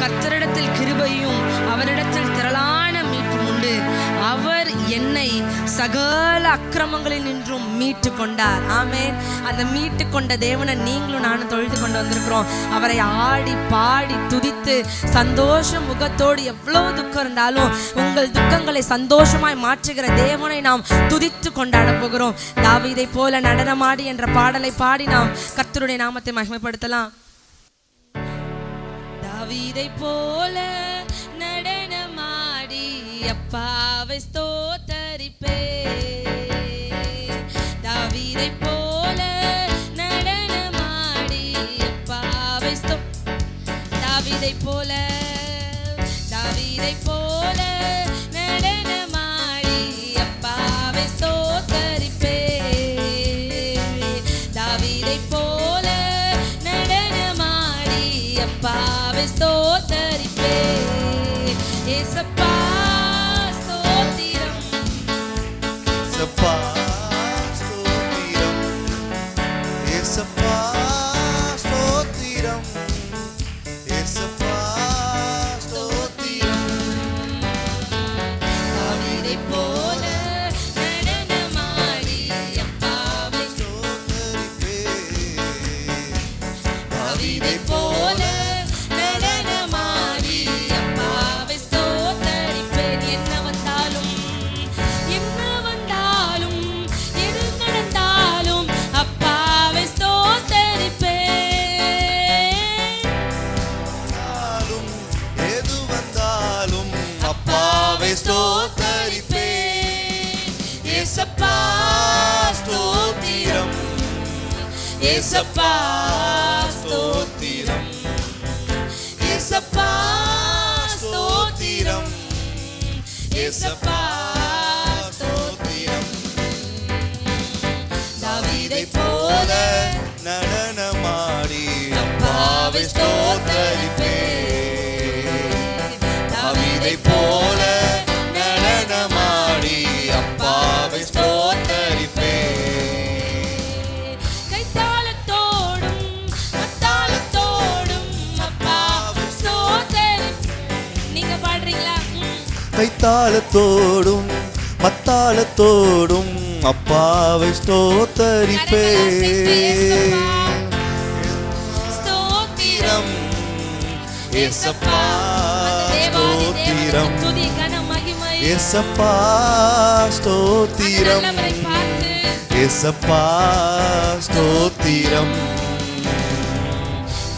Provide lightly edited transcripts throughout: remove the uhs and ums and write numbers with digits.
கர்த்தரிடத்தில் கிருபையும் அவரிடத்தில் திரளான மீட்பும் உண்டு. அவர் என்னை சகல அக்கிரமங்களில் நின்றும் மீட்டு கொண்டார். ஆமென். அந்த மீட்டு கொண்ட தேவனை நீங்களும் நானும் தொழுது கொண்டு வந்திருக்கிறோம். அவரை ஆடி பாடி துதித்து சந்தோஷ முகத்தோடு, எவ்வளவு துக்கம் இருந்தாலும் உங்கள் துக்கங்களை சந்தோஷமாய் மாற்றுகிற தேவனை நாம் துதித்து கொண்டாட போகிறோம். தாவீதை போல நடனமாடி என்ற பாடலை பாடி நாம் கர்த்தருடைய நாமத்தை மகிமைப்படுத்தலாம். தாவீதை போல நடனமாடி அப்பாவை ஸ்தோத்தரிப்பே. தாவீதை போல நடனமாடி அப்பாவை தாவீதை போல நடனமாடி அப்பாவை ஸ்தோத்தரிப்பே. தாவீதை போல நடனமாடி அப்பாவை ஸ்தோத்தரிப்பே. ஏசப்பா ஸ்தோத்திரம், ஏசப்பா ஸ்தோத்திரம், ஏசப்பா ஸ்தோத்திரம், ஏசப்பா ஸ்தோத்திரம். தாவீதை போல நடனமாடி அப்பாவை ஸ்தோத்தரிப்பே. தாவீதை போல நடனமாடி அப்பாவை ஸ்தோத்தரிப்பேன். என்ன வந்தாலும் எது நடந்தாலும் அப்பாவை ஸ்தோத்தரிப்பேன். எது வந்தாலும் அப்பாவை ஸ்தோத்தரிப்பே. ஏசப்பா ஸ்தோத்திரம், ஏசப்பா ஸ்தோத்திரம், ஏசப்பா ஸ்தோத்திரம், ஏசப்பா ஸ்தோத்திரம். தாவீதை போல நடனமாடி அப்பாவை ஸ்தோத்தரிப்பே. தாவீதை போல நடனமாடி அப்பாவை ஸ்தோத்தரிப்பே. கைத்தாளத்தோடும் மத்தாளத்தோடும் அப்பாவை ஸ்தோத்தரிப்பேன். நீங்க பாடுறீங்களா? கைத்தாளத்தோடும் மத்தாளத்தோடும் அப்பாவை ஸ்தோத்தரிப்பே. ஸ்தோத்திரம், ஏசப்பா தேவாதி ஸ்தோத்திரம், தேவனுக்கு துதி கன மகிமை. ஏசப்பா அந்த ஸ்தோத்திரம், நல்லவரை பார்த்து ஏசப்பா ஸ்தோத்திரம்.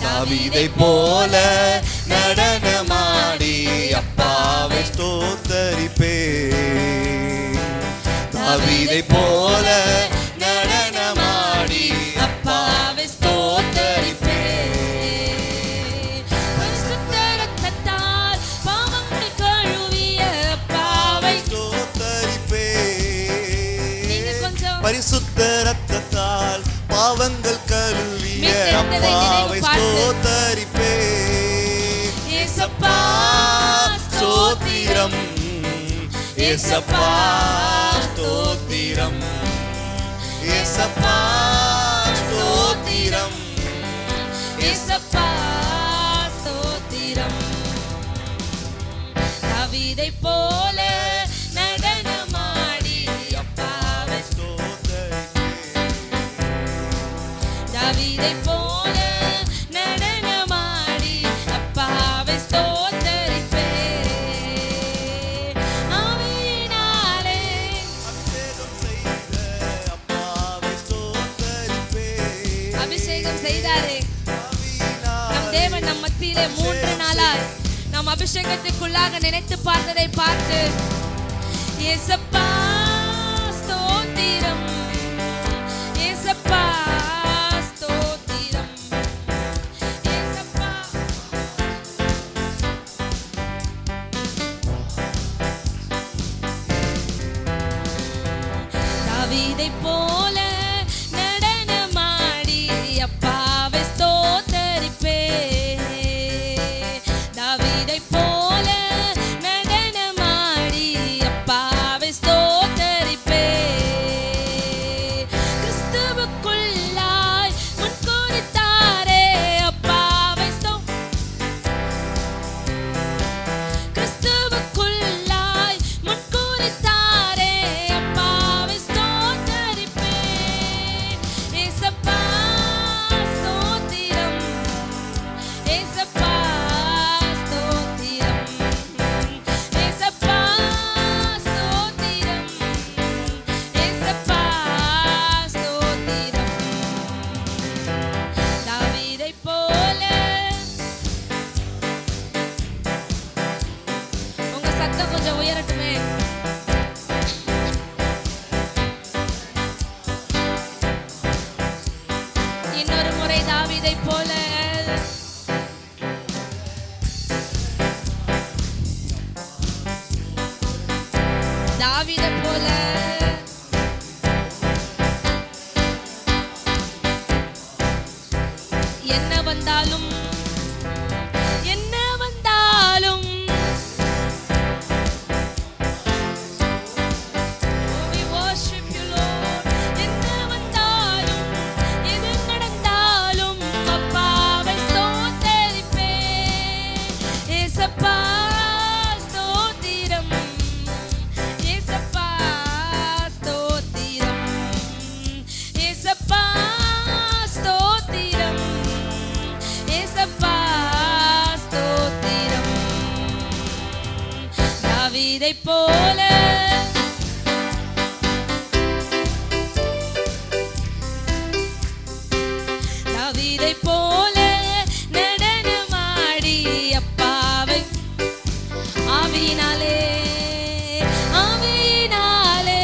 தாவீதை போல நடனமாடி அப்பாவை ஸ்தோத்தரிப்பே. தாவீதை போல நடனமாடி அப்பாவை ஸ்தோத்தரிப்பே. பரிசுத்த இரத்தத்தால் பாவங்கள் கழுவிய அப்பாவை ஸ்தோத்தரிப்பே. நீங்க கொஞ்சம் பரிசுத்த இரத்தத்தால் பாவங்கள் கழுவிய மீட்டெடுத்ததை அப்பாவை நினைவு பார்த்து. ஸ்தோத்தரிப்பே. ஏசப்பா ஸ்தோத்திரம், ஏசப்பா ஸ்தோத்திரம், ஏசப்பா ஸ்தோத்திரம், ஏசப்பா ஸ்தோத்திரம். தாவீதை போல நடனமாடி அப்பாவை தாவீதை போல நடனமாடி அப்பாவை ஸ்தோத்தரிப்பே. ஆவியினாலே அபிஷேகம் செய்தாரே நம் தேவன் நம் மத்தியிலே 3 நாளாய் நம் அபிஷேகத்துக்குள்ளாக நினைத்து பார்த்ததை பார்த்து ஏசப்பா ஸ்தோத்திரம், ஏசப்பா ஸ்தோத்திரம், ஏசப்பா. தாவீதை போல நடனமாடி அப்பாவை ஸ்தோத்தரிப்பே. தாவீதை போல நடனமாடி அப்பாவை ஸ்தோத்தரிப்பே. என்ன வந்தாலும் என்ன வந்தாலும் we worship you Lord. என்ன வந்தாலும் எது நடந்தாலும் அப்பாவை ஸ்தோத்தரிப்பேன். ஏசப்பா ஸ்தோத்திரம், ஏசப்பா ஸ்தோத்திரம், ஏசப்பா ஸ்தோத்திரம், ஏசப்பா ஸ்தோத்திரம். தாவீதைப் போல தாவீதைப் போல நடனமாடி அப்பாவை ஆவியினாலே ஆவியினாலே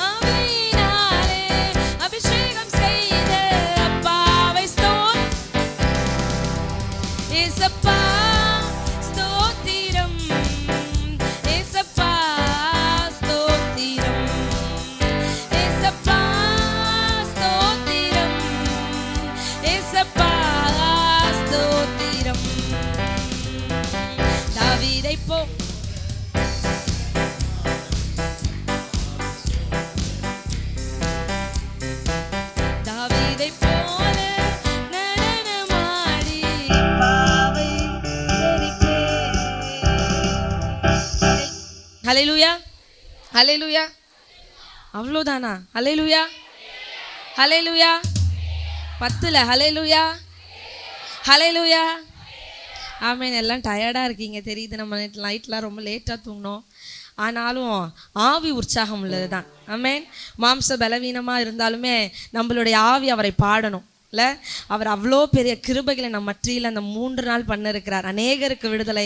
ஆவியினாலே அபிஷேகம் செய்த அப்பாவை ஏசப்பா ஸ்தோத்திரம், ஏசப்பா ஸ்தோத்திரம், ஏசப்பா ஸ்தோத்திரம், ஏசப்பா ஸ்தோத்திரம். தாவீதைப் போ தாவீதைப் போல நடனமாடி அப்பாவை துதிப்பேன். ஹல்லேலூயா, ஹல்லேலூயா. அவ்வளோதானா? ஹல்லேலூயா, ஹல்லேலூயா. 10ல ஹல்லேலூயா, ஹல்லேலூயா. ஆமேன். எல்லாம் டயர்டாக இருக்கீங்க தெரியுது. நம்ம நைட்லாம் ரொம்ப லேட்டாக தூங்கினோம். ஆனாலும் ஆவி உற்சாகம் உள்ளது தான். ஆமேன். மாம்ச பலவீனமாக இருந்தாலுமே நம்மளுடைய ஆவி அவரை பாடணும் இல்லை? அவர் அவ்வளோ பெரிய கிருபைகளை நம்ம மற்றியில் அந்த 3 நாள் பண்ணிருக்கிறார். அநேகருக்கு விடுதலை,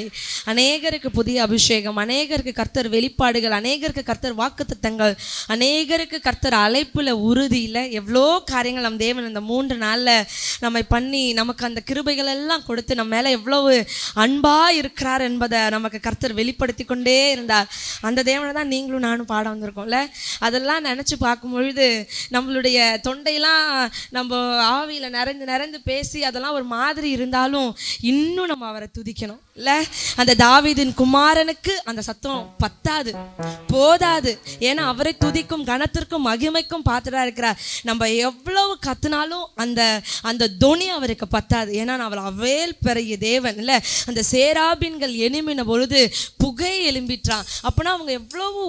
அநேகருக்கு புதிய அபிஷேகம், அநேகருக்கு கர்த்தர் வெளிப்பாடுகள், அநேகருக்கு கர்த்தர் வாக்குத்தத்தங்கள், அநேகருக்கு கர்த்தர் அழைப்புல உறுதியில் எவ்வளோ காரியங்கள் நம் தேவன் இந்த 3 நாளில் நம்மை பண்ணி நமக்கு அந்த கிருபைகள் எல்லாம் கொடுத்து நம்ம மேலே எவ்வளவு அன்பாக இருக்கிறார் என்பதை நமக்கு கர்த்தர் வெளிப்படுத்தி கொண்டே இருந்தார். அந்த தேவனை தான் நீங்களும் நானும் பாட வந்திருக்கோம்ல. அதெல்லாம் நினச்சி பார்க்கும் பொழுது நம்மளுடைய தொண்டையெல்லாம் நம்ம ஆவியில் நிறைந்து பேசி அதெல்லாம் ஒரு மாதிரி இருந்தாலும் இன்னும் நம்ம அவரை துதிக்கணும் இல்லை? அந்த தாவீதின் குமாரனுக்கு அந்த சத்தம் பத்தாது, போதாது. ஏன்னா அவரை துதிக்கும் கனத்திற்கும் மகிமைக்கும் பார்த்துட்டா இருக்கிறார். நம்ம எவ்வளவு கத்துனாலும் அந்த அந்த தொனி அவருக்கு பத்தாது. ஏன்னா அவர் அவேல் பெரிய தேவன் இல்லை? அந்த சேராபின்கள் எலும்பின பொழுது புகை எலும்பிட்டான். அப்போனா அவங்க எவ்வளவு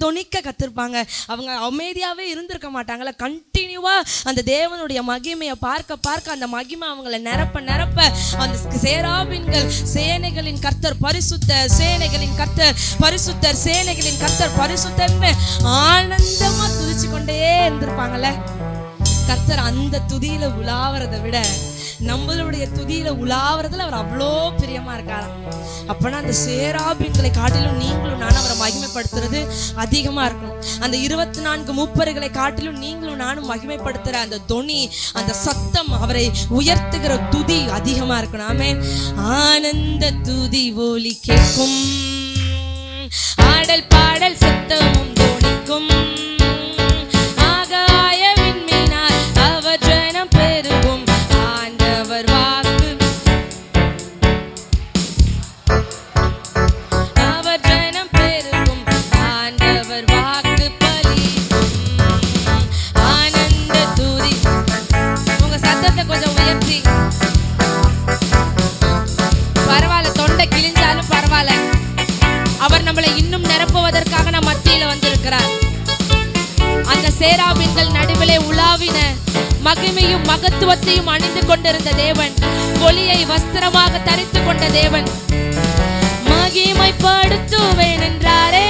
தொனிக்க கத்திருப்பாங்க. அவங்க அமைதியாகவே இருந்திருக்க மாட்டாங்கல்ல. கண்டினியூவாக அந்த தேவனுடைய மகிமையை பார்க்க அந்த மகிமை அவங்களை நிரப்ப அந்த சேராபின்கள் சேனைகளின் கர்த்தர் பரிசுத்தர், சேனைகளின் கர்த்தர் பரிசுத்தர், சேனைகளின் கர்த்தர் பரிசுத்தர்னு ஆனந்தமா துதிச்சு கொண்டே இருந்திருப்பாங்கல்ல. கர்த்தர் அந்த துதியில உலாவறதை விட நம்மளுடைய துதியில உலாவறதுல அவர் அவ்வளோ பிரியமா இருக்காராம். அப்பனா அந்த சேராபின்களை காட்டிலும் நீங்களும் நானும் அவரை மகிமைப்படுத்துறது அதிகமா இருக்கணும். அந்த 24 மூப்பர்களை காட்டிலும் நீங்களும் நானும் மகிமைப்படுத்துற அந்த தொனி, அந்த சத்தம், அவரை உயர்த்துகிற துதி அதிகமா இருக்கணும். ஆமென். ஆனந்த துதி ஒலி கேட்கும், ஆடல் பாடல் சத்தமும் தொனிக்கும், ஆகாய விண்மீனார் அவர் ஜனம் பெருகும், ஆண்டவர் வாக்கு அவர் ஜனம் பெருகும், ஆண்டவர் வாக்கு பலிக்கும். ஆனந்த துதி. உங்க சத்தத்தை கொஞ்சம் உயர்த்தி, பரவாயில்ல, தொண்டை கிழிஞ்சாலும் பரவாயில்ல, அவர் நம்மளை இன்னும் நிரப்புவதற்காக நம் மத்தியில வந்திருக்கிறார். அந்த சேராபின்கள் நடுவிலே உலாவின மகிமையும் மகத்துவத்தையும் அணிந்து கொண்டிருந்த தேவன், ஒளியை வஸ்திரமாக தரித்து கொண்ட தேவன், மகிமைப்படுத்துவேன் என்றாரே,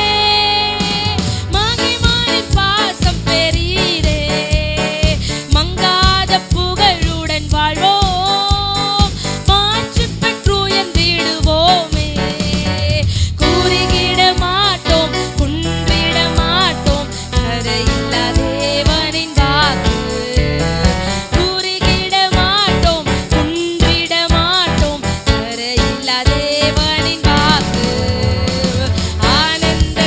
மகிமானி பாசம் பெரியதே, மங்காத புகழுடன் வாழ்வோம், மாற்று பெற்று உயர்ந்திடுவோமே, கூறிகிட மாட்டோம், குன்றிட மாட்டோம், கரையில்லா தேவனின் வாக்கு, கூறிகிட மாட்டோம், குன்றிட மாட்டோம், கரையில்லா தேவனின் வாக்கு. ஆனந்த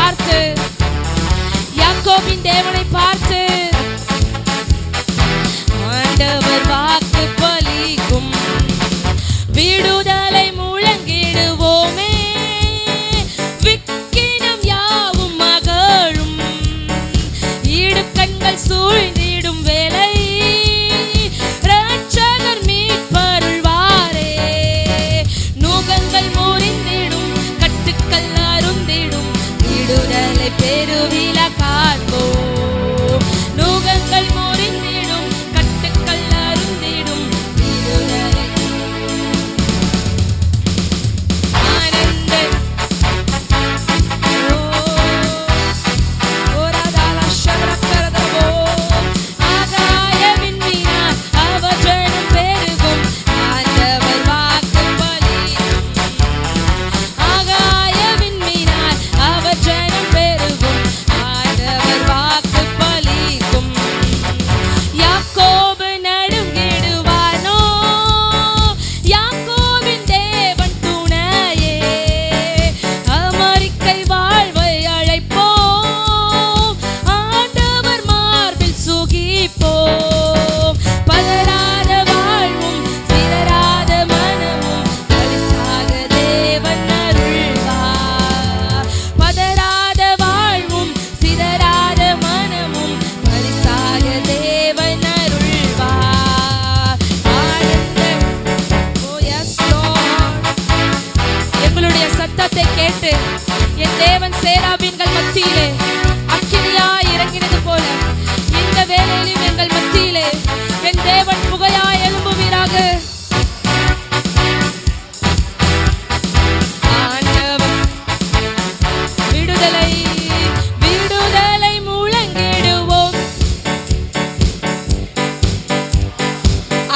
பார்த்து, யாக்கோபின் தேவனை பார்த்து, ஆண்டவர் வாக்கு பலிக்கும், விடுதலை முழங்கிடுவோமே, விக்கினம் யாவும் மகளும், இடுக்கண்கள் சூழ்ந்திடும் வேலை இரட்சகர் மீட்பருள்வாரே, நுகங்கள் முறிந்திடும், கட்டுக்கள் அருந்திடும், விடுதலை பெருவிழா காண்போம், நுகங்கள் முறிந்திடும், கட்டுக்கள் அருந்திடும், விடுதலை ஆனந்த ஓராதால சரக்கரதபோ, ஆகாயவின் மீனார் அவர் ஜனம் பெருகும், ஆண்டவர் வாக்கு பலிக்கும், ஆகாயவின் மீனார் அவர் ஜனம் பெருகும், ஆண்டவர் வாக்கு பலிக்கும், யாக்கோபு நடுங்கிடுவானோ, யாக்கோபின் தேவன் துணையே, அமெரிக்கை வாழ்வை அழைப்போம், ஆண்டவர் மார்பில் சுகிப்போம், பதறாத வாழ்வும் சிதறாத மனமும் பரிசாக தேவன் அருள்வார், பதறாத வாழ்வும் சிதறாத மனமும் பரிசாக தேவன் அருள்வார். ஆனந்த ஓ எஸ் லார்ட், எங்களுடைய சத்தத்தை கேட்டு என் தேவன் சேராபீன்கள் மத்தியிலே அக்கினியாய் இறங்கினது போல இந்த வேளையிலும் எங்கள் மத்தியிலே என் தேவன் புகையாய் எழும்புவீராக. ஆண்டவர் விடுதலை விடுதலை முழங்கிடுவோம்.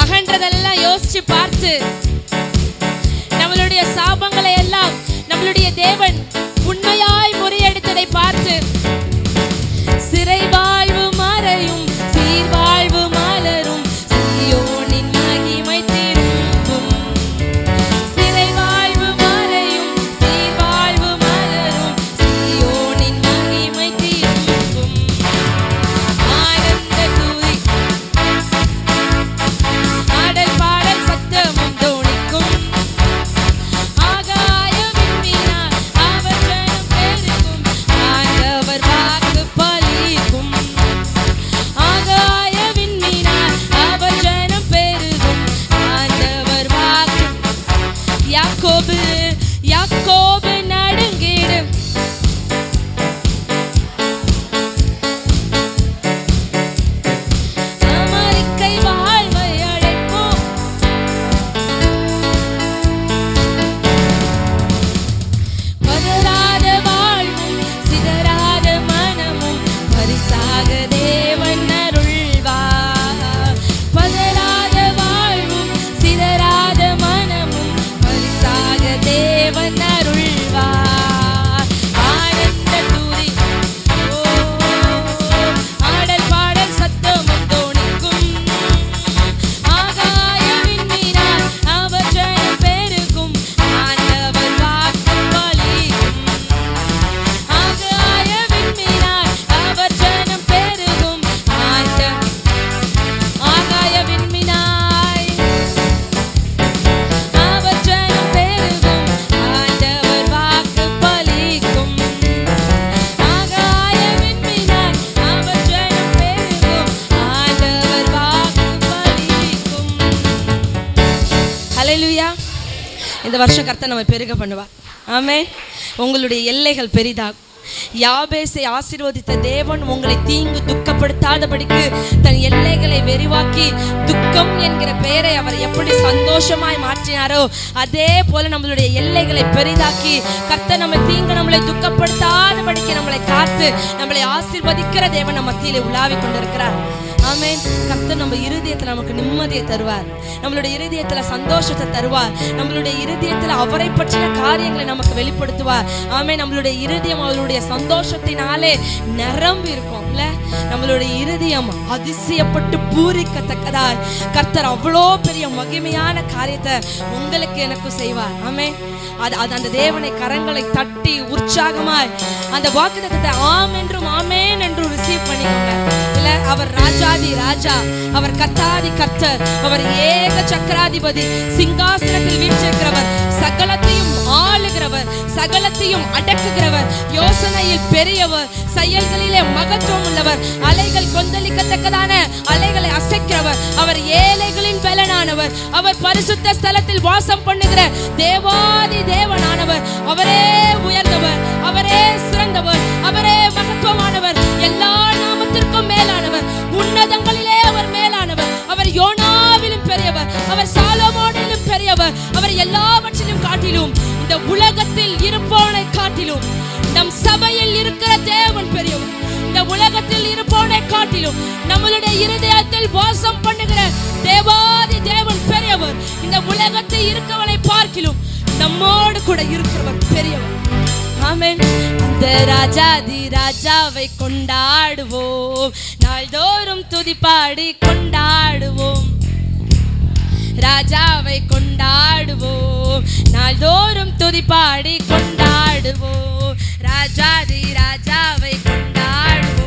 அகன்றதெல்லாம் யோசிச்சு பார்த்து நம்மளுடைய சாபங்களை எல்லாம் நம்மளுடைய தேவன் உண்மையாய் முறியடித்ததை பார்த்து சிறை வாழ்வு மறையும், சீர் வாழ்வு மலரும், சீயோனின் மகிமை திரும்பும், சிறை வாழ்வு மறையும், சீர் வாழ்வு மலரும், சீயோனின் மகிமை திரும்பும், ஆனந்த துதி ஆடல் பாடல் சத்தமும் தோணிக்கும், ஆகாயவின் மீனார் அவர் ஜனம் பெருகும், ஆண்டவர் வாக்கு பலிக்கும், ஆகாயவின் மீனார் அவர் ஜனம் பெருகும், ஆண்டவர் வாக்கு. யாக்கோபு யாக்கோபு நடுங்கிடும், அமெரிக்கை வாழ்வை அழைப்போம், பதறாத வாழ்வும் சிதறாத மனமும் பரிசாக தேவன் அருள்வார், பதறாத வாழ்வும் சிதறாத மனமும் பரிசாக தேவன் அருள்வார். ஆனந்த துதி ஓ ஆடல் பாடல் சத்தமும் தோணிக்கும், ஆகாயவின் மீனார் அவர் ஜனம் பெருகும், ஆண்டவர் வாக்கு பலிக்கும், ஆகாயவின் மீனார் அவர் ஜனம் பெருகும், ஆகாயவின் மீனாய் அவர் ஜனம் பெருகும், ஆண்டவர் வாக்கு பலிக்கும், ஆகாயவின் மீனாய் அவர் ஜனம் பெருகும், ஆண்டவர் வாக்கு பலிக்கும். ஹல்லேலூயா. இந்த வருஷம் கர்த்தர் நம்ம பெருக பண்ணுவார். ஆமென். உங்களுடைய எல்லைகள் பெரிதாகும். யாபேசை ஆசீர்வதித்த தேவன் உங்களை தீங்கு துக்கப்படுத்தாதபடிக்கு தன் எல்லைகளை விரிவாக்கி, துக்கம் என்கிற பெயரை அவர் எப்படி சந்தோஷமாய் மாற்றினாரோ அதே போல நம்மளுடைய எல்லைகளை பெரிதாக்கி கர்த்தர் நம்ம தீங்கு நம்மளை துக்கப்படுத்தாதபடிக்கு நம்மளை காத்து நம்மளை ஆசீர்வதிக்கிற தேவன் நம்ம மத்தியிலே உலாவிக் கொண்டிருக்கிறார். ஆமென். கர்த்தர் நம்ம இருதயத்துல நமக்கு நிம்மதியை தருவார், நம்மளுடைய இருதயத்துல சந்தோஷத்தை தருவார், நம்மளுடைய இருதயத்துல அவரை பற்றின காரியங்களை நமக்கு வெளிப்படுத்துவார். ஆமென். நம்மளுடைய இருதயம் அவருடைய சந்தோஷத்தினாலே நிரம்பி இருக்கும் இல்ல. நம்மளுடைய இருதயம் அதிசயப்பட்டு பூரிக்கத்தக்கதாய் கர்த்தர் அவ்வளோ பெரிய மகிமையான காரியத்தை உங்களுக்கு எனக்கும் செய்வார். ஆமென். அது அந்த தேவனை கரங்களை தட்டி உற்சாகமாய் அந்த வாக்குத்தத்தத்தை ஆம் என்றும் ஆமென் என்றும் ரிசீவ் பண்ணிக்கோங்க இல்ல. அவர் ராஜாதி ராஜா, அவர் கர்த்தாதி கர்த்தர், அவர் ஏக சக்கராதிபதி, சிங்காசனத்தில் வீற்றிருக்கிறவர், சகலத்தையும் ஆளுகிறவர், சகலத்தையும் அடக்குகிறவர், யோசனையில் பெரியவர், செயல்களிலே மகத்துவம் உள்ளவர், அலைகள் கொந்தளிக்கத்தக்கதான அலைகளை அசைக்கிறவர், அவர் ஏழைகளின் பலனானவர், அவர் பரிசுத்த ஸ்தலத்தில் வாசம் பண்ணுகிற தேவாதி தேவனானவர், அவரே உயர்ந்தவர், அவரே சிறந்தவர், அவரே மகத்துவமானவர், எல்லா நாமத்திற்கும் மேலானவர், உன்னதங்களிலே அவர் மேலானவர், அவர் யோனாவிலும் பெரியவர், அவர் சாலமோனிலும் பெரியவர், அவர் எல்லாவற்றிலும் காட்டிலும் இந்த உலகத்தில் இருப்பவனை காட்டிலும் நம் சபையில் இருக்கிற தேவன் பெரியவர், இந்த உலகத்தில் இருப்பவனை காட்டிலும் நம்மளுடைய இருதயத்தில் வாசம் பண்ணுகிற தேவாதி தேவன் பெரியவர், இந்த உலகத்தில் இருக்கவனை பார்க்கிலும் நம்மோடு கூட இருக்கிறவர் பெரியவர். ஆமென். அந்த ராஜாதி ராஜாவை கொண்டாடுவோம், நாள்தோறும் துதிப்பாடி கொண்டாடுவோம், ராஜாவை கொண்டாடுவோம், நாள்தோறும் துதிப்பாடி கொண்டாடுவோம், ராஜாதி ராஜாவை கொண்டாடுவோம்.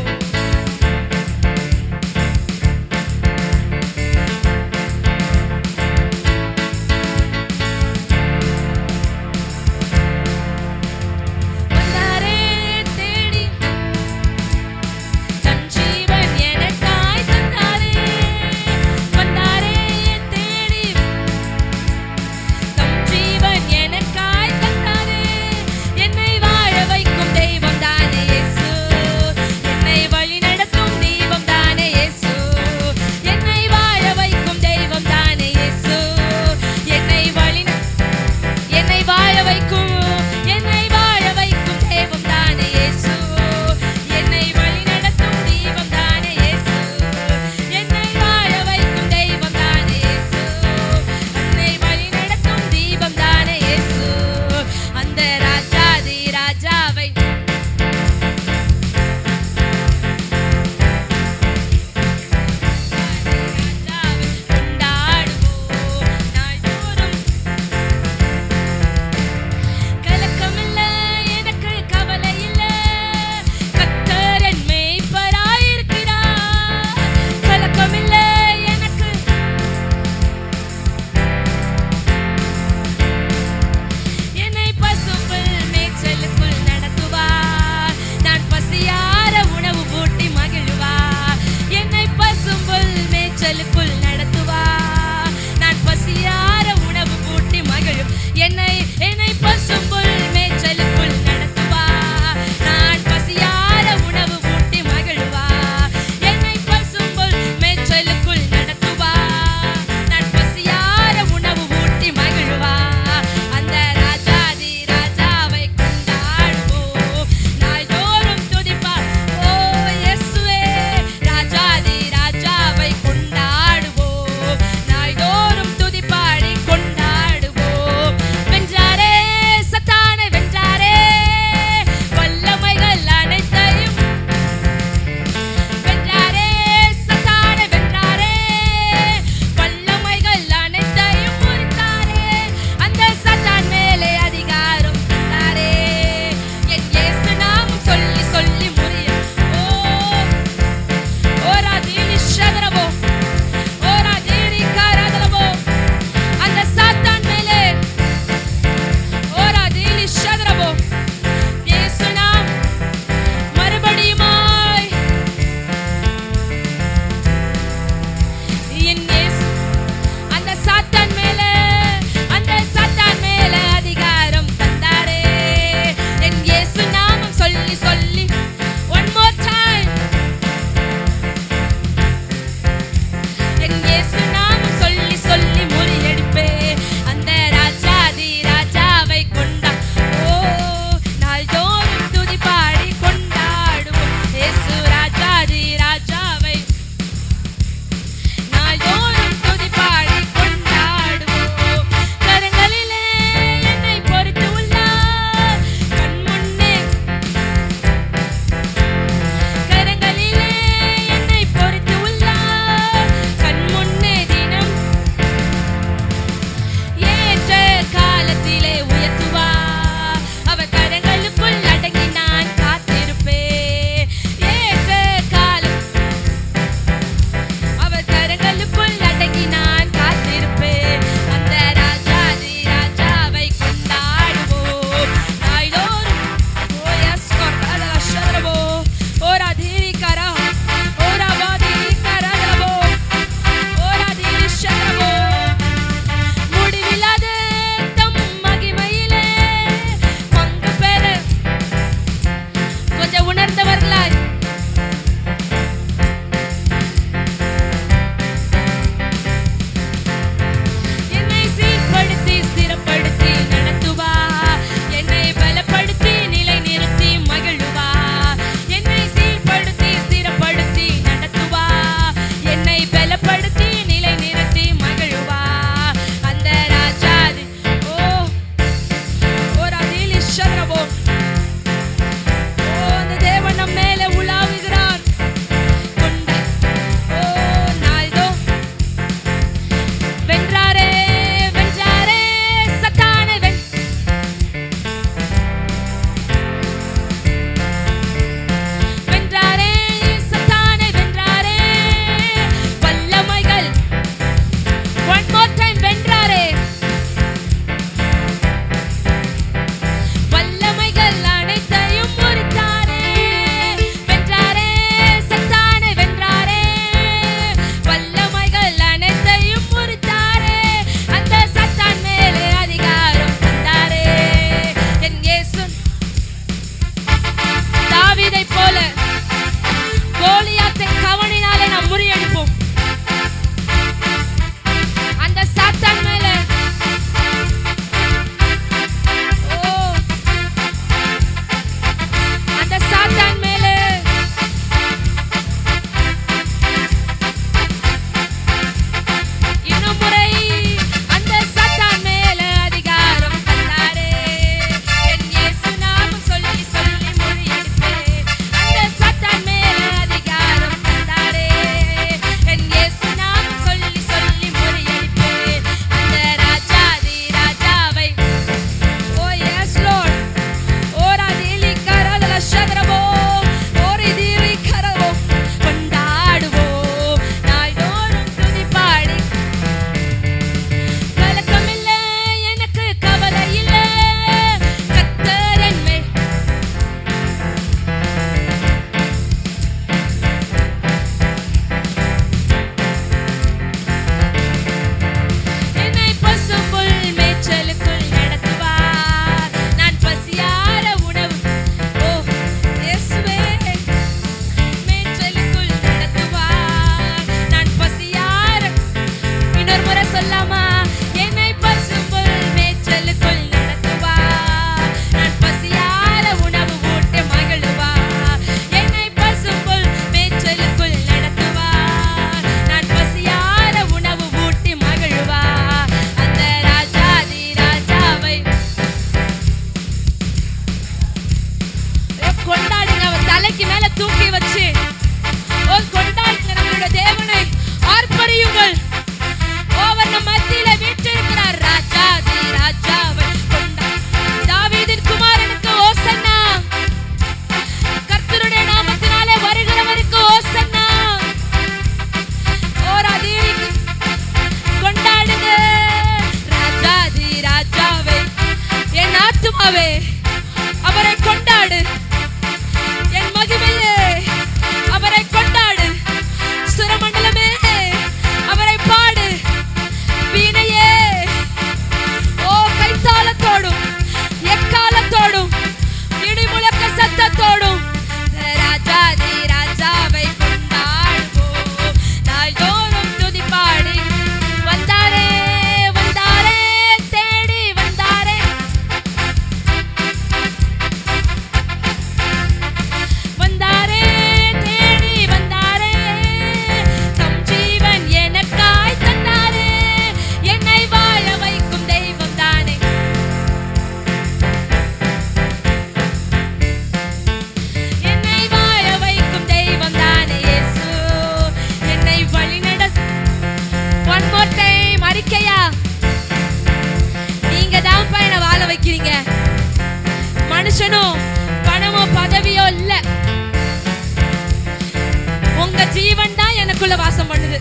எனக்குள்ள வாசம் பண்ணுது.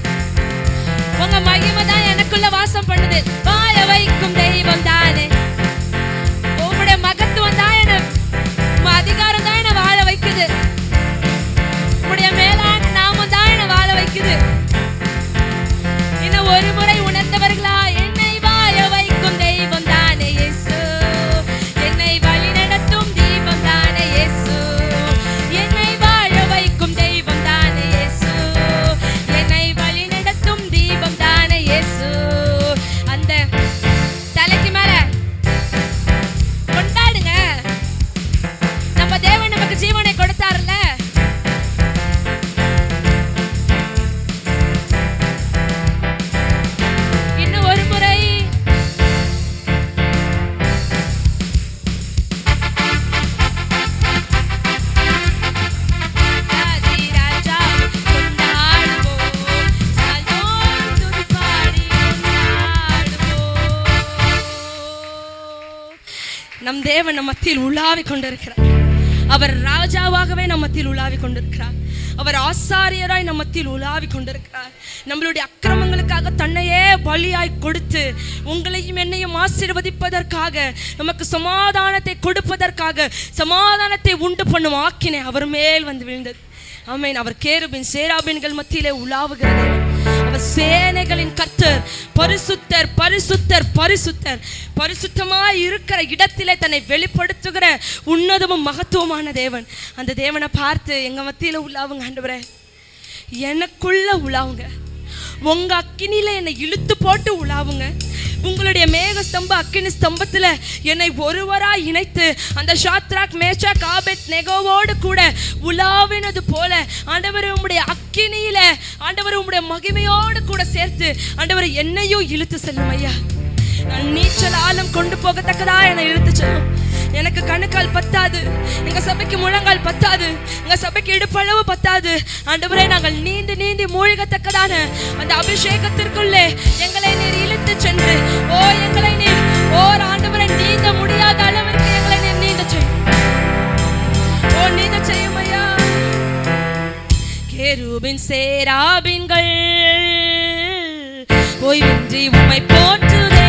உங்க மகிமை தான் எனக்குள்ள வாசம் பண்ணுது. வாழ வைக்கும் தெய்வம் தானே, உங்களுடைய மகத்துவம் தான் என்ன, அதிகாரம் தான் என்ன வாழ வைக்குது. உங்களுடைய மேலான நாமம் தான் என்ன வாழ வைக்குது. இன்னும் ஒரு முறை உணர்ந்தவர்களா, என்னை வாழ வைக்கும் தெய்வம் தானே இயேசு, என்னை வழி நடத்தும் தெய்வம் தானே இயேசு, என்னை வாழ வைக்கும் தெய்வம் தானே இயேசு, என்னை வழி நடத்தும் தெய்வம் தானே இயேசு. அந்த தலைக்கு மேல கொண்டாடுங்க. நம்ம தேவன் நமக்கு ஜீவனை கொடுத்தாருல்ல. இன்னும் ஒரு முறை ராஜா கொண்டாடுவோம், நாள்தோறும் துதிபாடி கொண்டாடுவோம். நம் தேவன் நம் மத்தியில் உலாவிக் கொண்டிருக்கிறார். அவர் ராஜாவாகவே நம் மத்தியில் உலாவிக் கொண்டிருக்கிறார். அவர் ஆசாரியராய் நம் மத்தியில் உலாவிக் கொண்டிருக்கிறார். நம்மளுடைய அக்கிரமங்களுக்காக தன்னையே பலியாய் கொடுத்து உங்களையும் என்னையும் ஆசீர்வதிப்பதற்காக, நமக்கு சமாதானத்தை கொடுப்பதற்காக, சமாதானத்தை உண்டு பண்ணும் ஆக்கினை அவர் மேல் வந்து விழுந்தது. ஆமென். அவர் கேருபின் சேராபின்கள் மத்தியிலே உலாவுகிறது. அவர் சேனைகளின் கர்த்தர், பரிசுத்தர் பரிசுத்தர் பரிசுத்தர். பரிசுத்தமாய் இருக்கிற இடத்திலே தன்னை வெளிப்படுத்துகிற உன்னதமும் மகத்துவமான தேவன். அந்த தேவனை பார்த்து எங்க மத்தியில உலாவுங்க ஆண்டவரே, எனக்குள்ள உலாவுங்க. உங்க அக்கினியில என்னை இழுத்து போட்டு உலாவுங்க. உங்களுடைய மேக ஸ்தம்ப அக்கினி ஸ்தம்பத்துல என்னை ஒருவராய் இணைத்து அந்த ஷாத்ராக் மேஷாக் ஆபேத் நெகோவோடு கூட உலாவினது போல ஆண்டவரே, உம்முடைய அக்கினியில ஆண்டவரே, உம்முடைய மகிமையோடு கூட சேர்த்து ஆண்டவரே என்னையும் இழுத்து செல்லும் ஐயா. நான் நீச்சல் ஆழம் கொண்டு போகத்தக்கதா என்னை இழுத்து செல்லும். எனக்கு கணுக்கால் பத்தாது, எங்க சபைக்கு முழங்கால் பத்தாது, எங்க சபைக்கு இடுப்பளவு பத்தாது. ஆண்டவரே, நாங்கள் நீந்தி நீந்தி மூழ்கத்தக்கதான அந்த அபிஷேகத்திற்குள்ளே எங்களை நீர் இழுத்து சென்று, ஓ எங்களை நீர் ஆண்டவரை நீந்த முடியாத அளவிற்கு எங்களை நீர் நீந்த செய்யும். ஓ நீந்த செய்யும் ஐயா. கேருபின் சேராபின்கள் ஓய்வின்றி உம்மை போற்றுதே.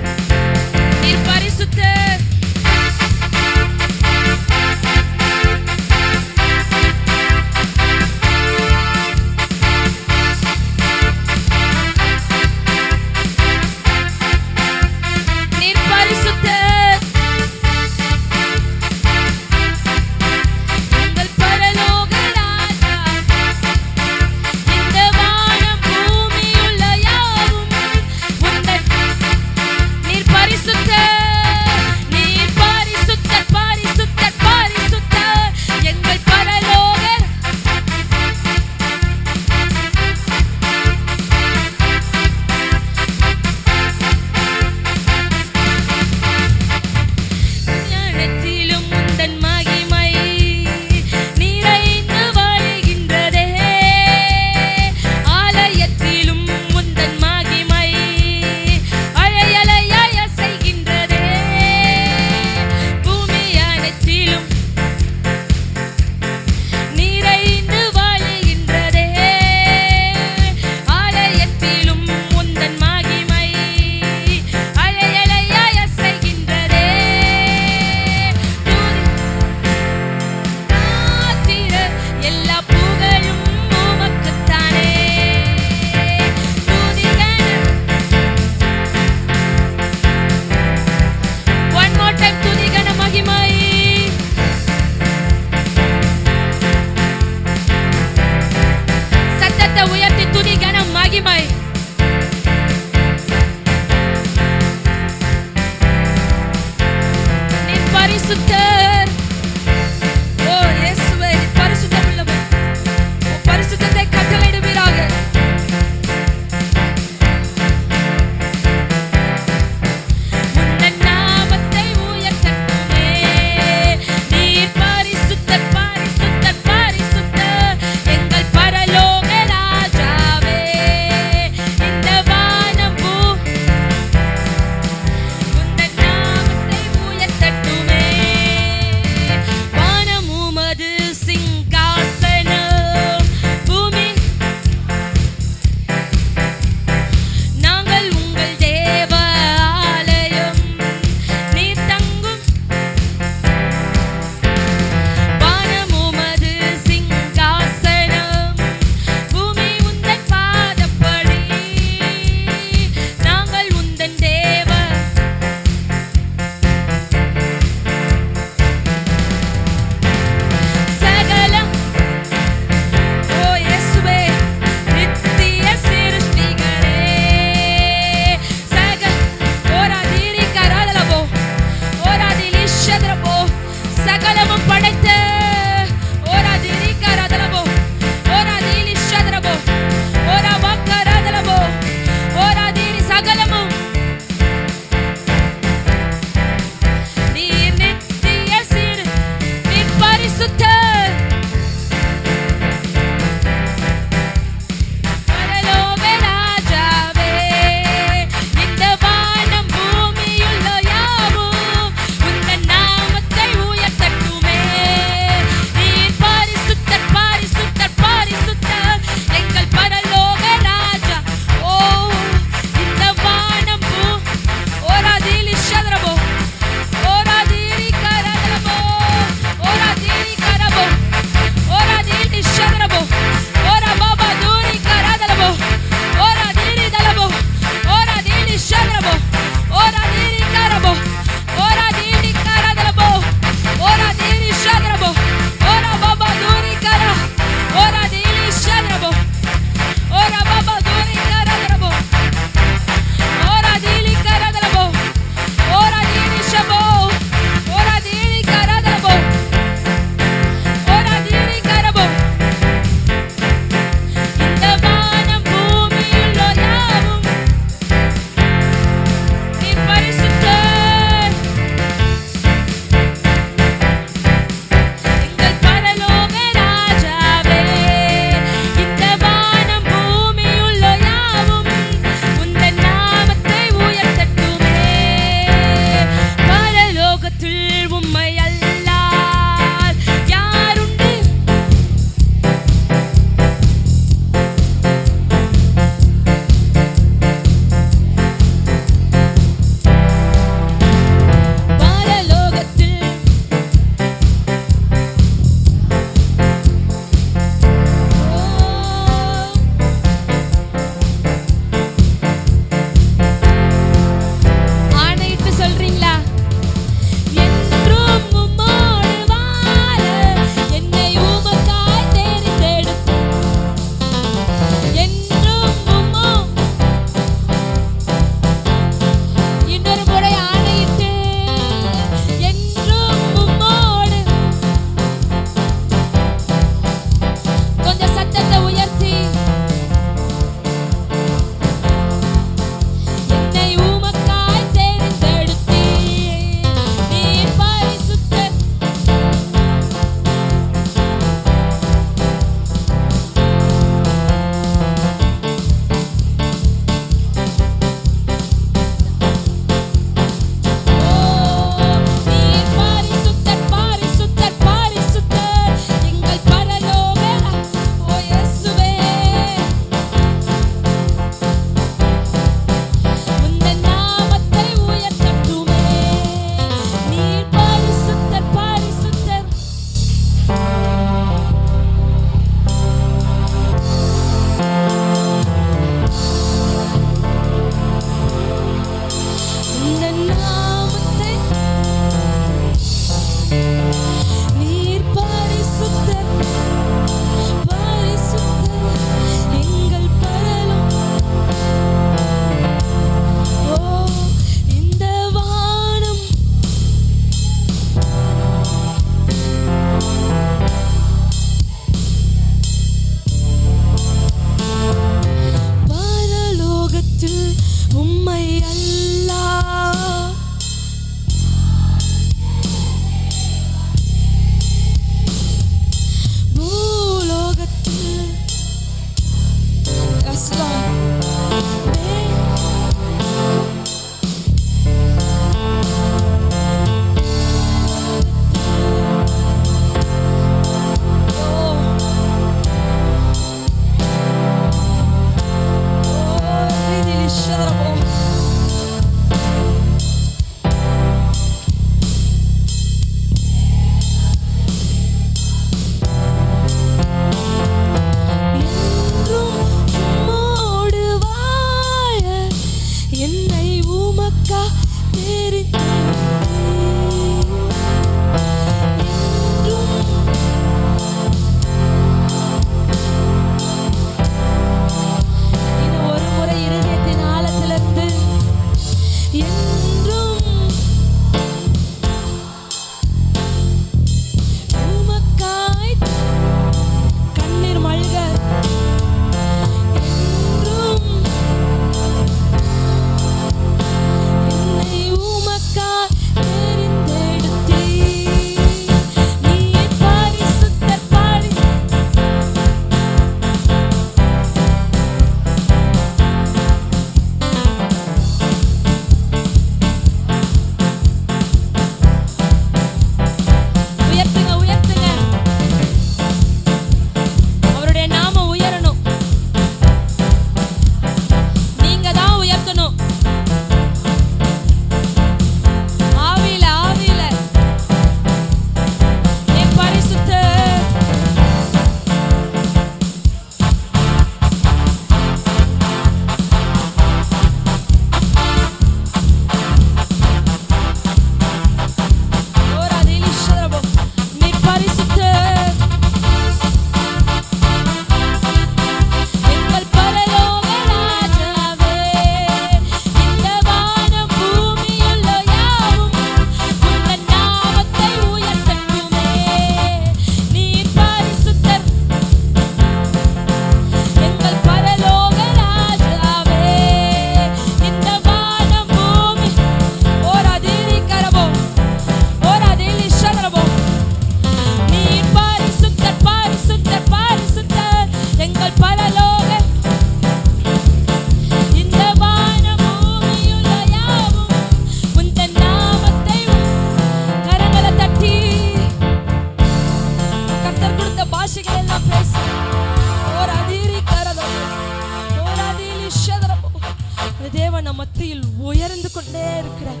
மத்தியில் உயர்ந்து கொண்டே இருக்கிறார்.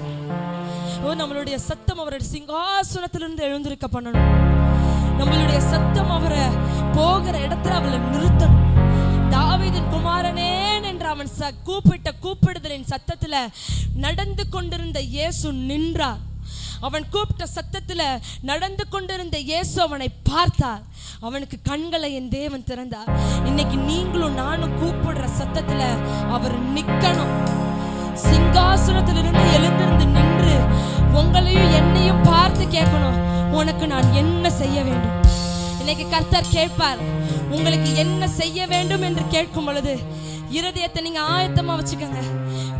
ஓ, நம்மளுடைய சத்தம் அவருடைய சிங்காசனத்திலிருந்து எழுந்திருக்க பண்ணணும். நம்மளுடைய சத்தம் அவரை போகிற இடத்துல அவளை நிறுத்தணும். தாவீதின் குமாரனேன் என்று அவன் கூப்பிட்ட கூப்பிடுதலின் சத்தத்துல நடந்து கொண்டிருந்த இயேசு நின்றார். அவன் கூப்பிட்ட சத்தத்துல நடந்து கொண்டிருந்த இயேசு அவனை பார்த்தார். அவனுக்கு கண்களை என் தேவன் திறந்தார். இன்னைக்கு நீங்களும் நானும் கூப்பிடுற சத்தத்துல அவர் நிக்கணும். சிங்காசனத்திலிருந்து எழுந்திருந்து நின்று உங்களையும் என்னையும் பார்த்து கேட்கணும், உனக்கு நான் என்ன செய்ய வேண்டும்? இன்னைக்கு கர்த்தர் கேட்பார், உங்களுக்கு என்ன செய்ய வேண்டும் என்று கேட்கும் பொழுது இருதயத்தை நீங்க ஆயத்தமா வச்சுக்கோங்க,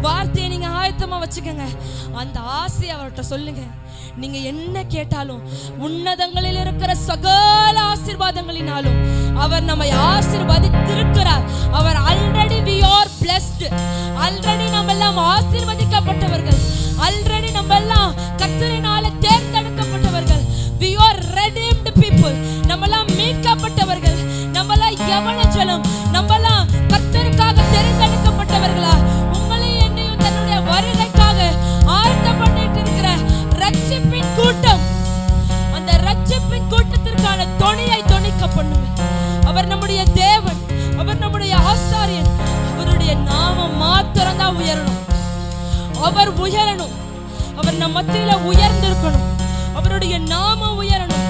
வார்த்தையை நீங்க ஆயத்தமா வச்சுக்கோங்க. அந்த ஆசையை அவர்கிட்ட சொல்லுங்க. நீங்க என்ன கேட்டாலும் உன்னதங்களில் இருக்கிற சகல ஆசீர்வாதங்களினாலும் அவர் நம்மை ஆசீர்வதித்திருக்கிறார். அவர் already we are blessed. Already நம்ம எல்லாம் ஆசீர்வதிக்கப்பட்டவர்கள். ஆல்ரெடி நம்ம எல்லாம் கர்த்தரினால தேர்ந்தெடுக்கப்பட்டவர்கள். we are redeemed people. நம்ம எல்லாம் மீட்கப்பட்டவர்கள். நம்ம எல்லாம் யவன ஜனம். நம்ம எல்லாம் கர்த்தருக்காக தேர்ந்தெடுக்கப்பட்டவர்களா? உங்களையும் என்னையும் தன்னுடைய வருகைக்காக ஆயத்தம் பண்ணிட்டு இருக்கிற ரட்சிப்பின் கூட்டம், அந்த ரட்சிப்பின் கூட்டத்திற்கான தொனியை தொனிக்க பண்ணுங்க. அவர் நம்முடைய தேவன், அவர் நம்முடைய ஆசாரியன். அவருடைய நாமம் மாத்திரம் தான் உயரணும். அவர் உயரணும். அவர் நம்ம மத்தியில உயர்ந்திருக்கணும். அவருடைய நாமம் உயரணும்.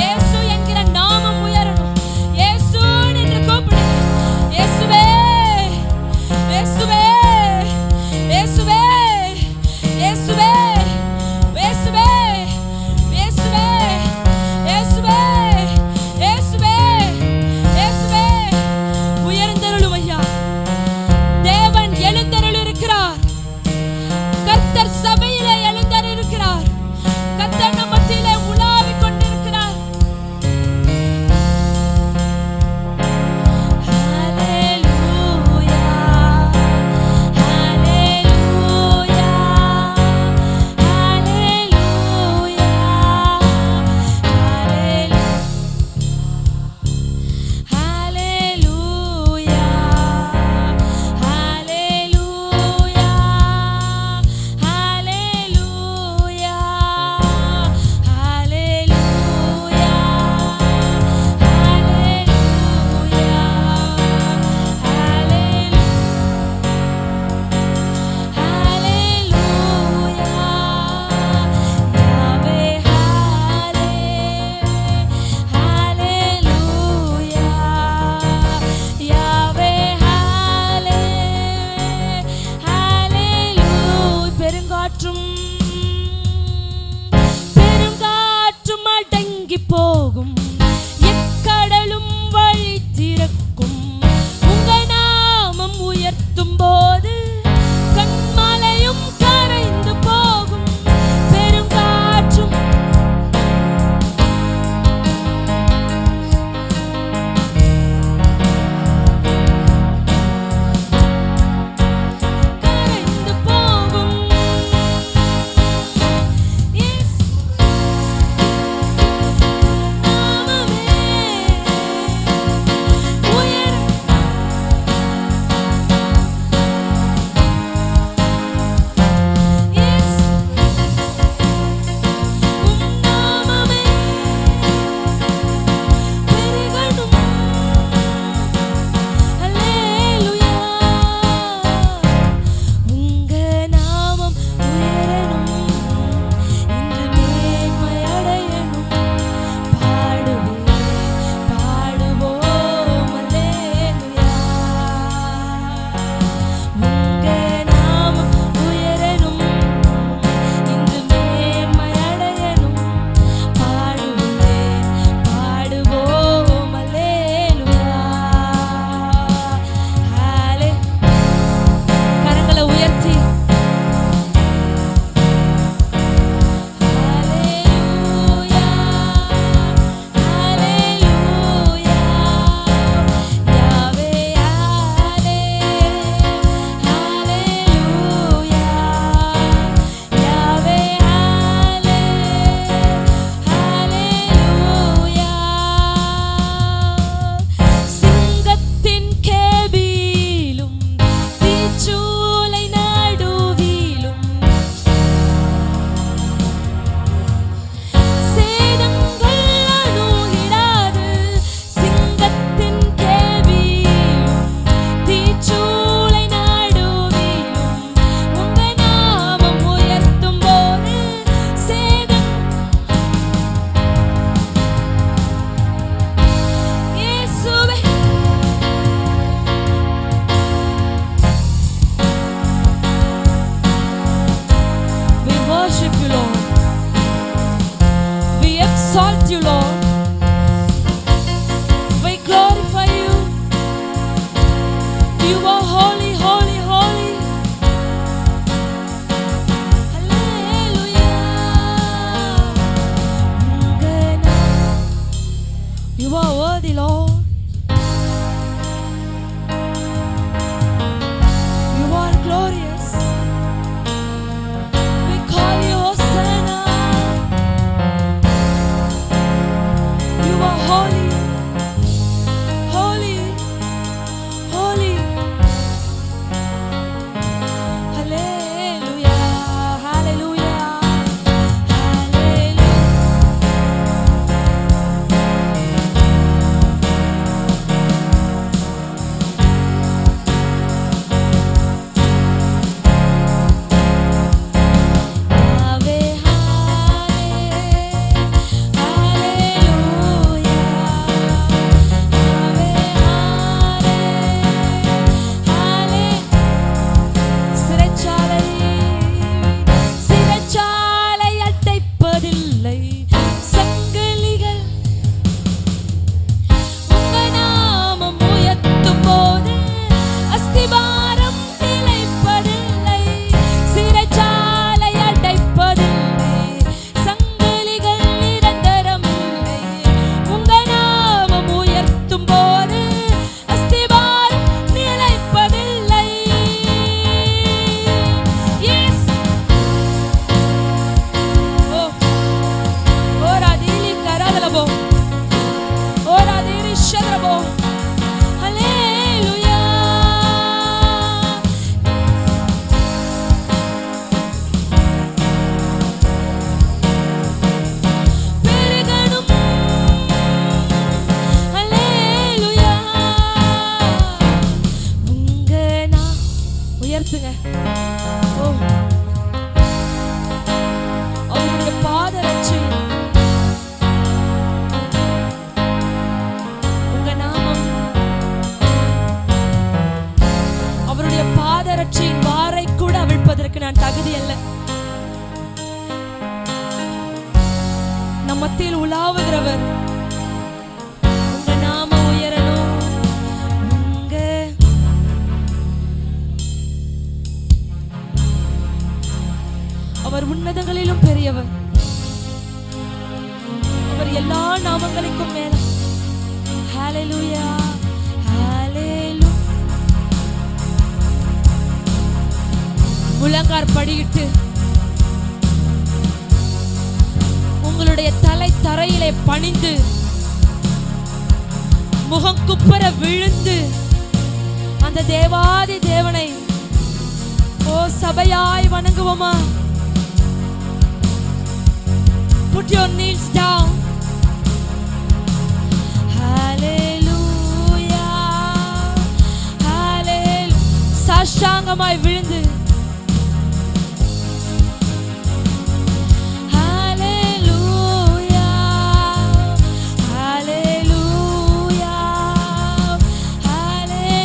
இயேசு என்கிற நாமம் உயரணும். இயேசு என்று கூப்பிடுங்க. இயேசுவே, இயேசுவே, இயேசுவே, இயேசுவே, இயேசுவே, இயேசுவே, இயேசுவே, இயேசுவே, இயேசுவே. உயர்ந்தருளும் ஐயா. தேவன் எழுந்தருள் இருக்கிறார். கர்த்தர் சபையிலே எழுந்தருள் இருக்கிறார். கர்த்தர் நம்ம மத்தியிலே உலாவிக் கொண்டு You are holy, holy, holy. Hallelujah. You are worthy, Lord. You are glorious. We call you Hosanna. You are holy, holy, holy. Hallelujah, hallelujah, hallelujah. Ave, சிறைச்சாலை அடைப்பதில்லை சங்கிலிகள் உங்க நாமம் உயர்த்தும் போது அஸ்திபாரம் நிலைப்பதில்லை சிறைச்சாலை அடைப்பதில்லை சங்கிலிகள் நிரந்தரம் இல்லை உங்க நாமம் உயர்த்தும் போது அஸ்திபாரம் நிலைப்பதில்லை. Yes. Ora dili karadalabo. Ora dili shadrabo. Hallelujah. பெருகணும். Hallelujah. உங்க நான் உயர்த்துங்க. அவருடைய பாதரட்சை உங்க நாமம் அவருடைய பாதரட்சையின் வாரை கூட அவிழ்ப்பதற்கு நான் தகுதி அல்ல. நம் மத்தியில் உலாவுகிறவர் உங்க நாமம் உயரணும். உங்க அவர் உன்னதங்களிலும் பெரியவர். அவர் எல்லா நாமங்களுக்கும் மேல. ஹalleluya, ஹalleluya. முழங்கார் படியிட்டு உங்களுடைய தலை தரையிலே பணிந்து முகம் குப்புற விழுந்து அந்த தேவாதி தேவனை ஓ சபையாய் வணங்குவோமா? Put your knees down. Hallelujah, hallelujah. சாஷ்டாங்கமாய் விழுந்து Hallelujah, hallelujah, hallelujah,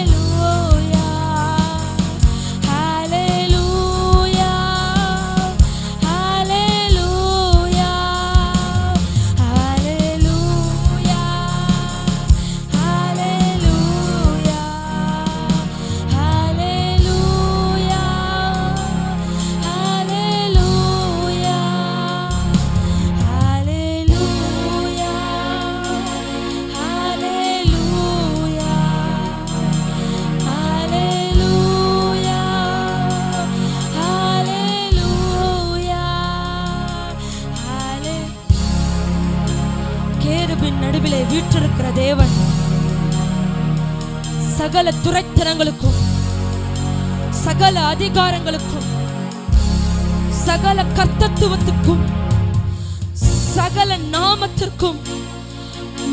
hallelujah, hallelujah, கேருபின் நடுவிலே வீற்றிருக்கிற தேவன் சகல துரைத்தனங்களுக்கும் சகல அதிகாரங்களுக்கும் சகல கர்த்தத்துவத்துக்கும் சகல நாமத்திற்கும்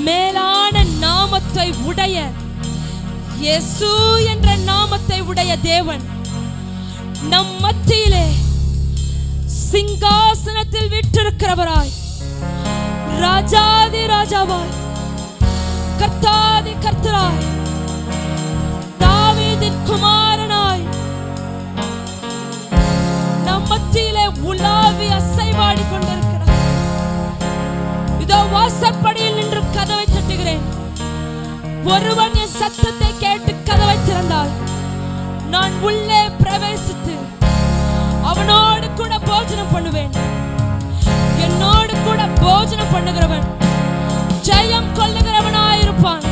மேலான நாமத்தை உடைய இயேசு என்ற நாமத்தை உடைய தேவன் நம் மத்தியிலே சிங்காசனத்தில் வீற்றிருக்கிறவராய் ராஜாதி ராஜாவாய் கர்த்தாதி கர்த்தராய் தாவீதின் குமாரனாய் நம் மத்தியிலே உலாவி அசைவாடி கொண்டிருக்கிறார். இதோ வாசற்படியில் நின்று கதவை தட்டுகிறேன். ஒருவன் என் சத்தத்தை கேட்டு கதவை திறந்தால் பண்ணுவேன். என்னோடு கூட போஜனம் பண்ணுகிறவன் ஜெயம் கொள்ளுகிறவனாயிருப்பான்.